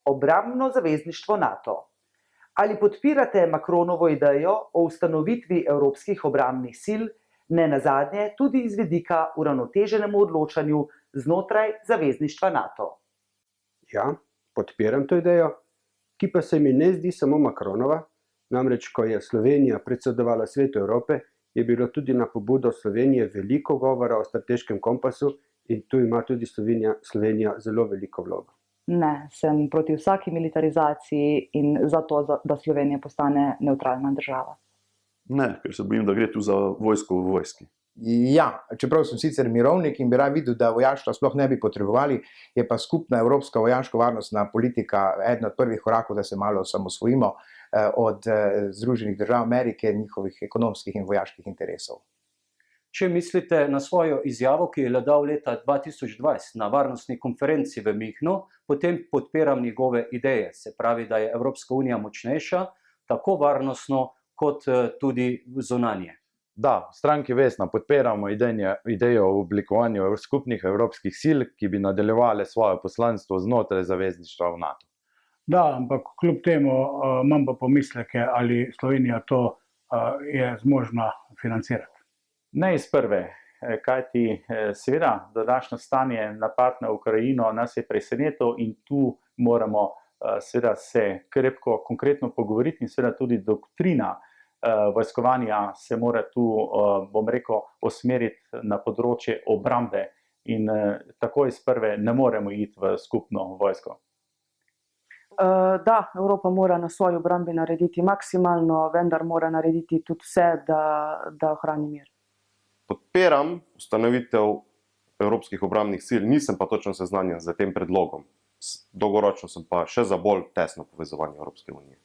obrambno zavezništvo NATO. Ali podpirate Macronovo idejo o ustanovitvi evropskih obrambnih sil, ne nazadnje tudi iz vidika uravnoteženemu odločanju znotraj zavezništva NATO? Ja, podpiram to idejo, ki pa se mi ne zdi samo Macronova, namreč ko je Slovenija predsedovala Svetu Evrope, je bilo tudi na pobudo Slovenije veliko govora o strateškem kompasu in tu ima tudi Slovenija zelo veliko vlogo. Ne, sem proti vsaki militarizaciji in zato, da Slovenija postane nevtralna država. Ne, ker se bojim, da gre tu za vojsko v vojski. Ja, čeprav sem sicer mirovnik in bi rad videl, da vojaštva sploh ne bi potrebovali, je pa skupna evropska vojaško-varnostna politika eden od prvih korakov, da se malo osamosvojimo od Združenih držav Amerike, njihovih ekonomskih in vojaških interesov. Če mislite na svojo izjavo, ki je dal leta 2020 na varnostni konferenci v Münchnu, potem podpiram njegove ideje. Se pravi, da je Evropska unija močnejša, tako varnostno kot tudi zunanje. Da, v stranki Vesna podpiramo idejo o oblikovanju skupnih evropskih sil, ki bi nadaljevale svoje poslanstvo znotraj zavezništva v NATO. Da, ampak kljub temu imam pa pomisleke, ali Slovenija to je zmožna financirati. Ne iz prve, kajti seveda današnje stanje napad na Ukrajino nas je presenetilo in tu moramo seveda se krepko konkretno pogovoriti in seveda tudi doktrina vojskovanja se mora tu, bom rekel, usmeriti na področje obrambe in tako iz prve ne moremo iti v skupno vojsko. Da, Evropa mora na svoji obrambi narediti maksimalno, vendar mora narediti tudi vse, da ohrani mir. Podpiram ustanovitev evropskih obrambnih sil, nisem pa točno seznanjen z tem predlogom. Dolgoročno sem pa še za bolj tesno povezovanje Evropske unije.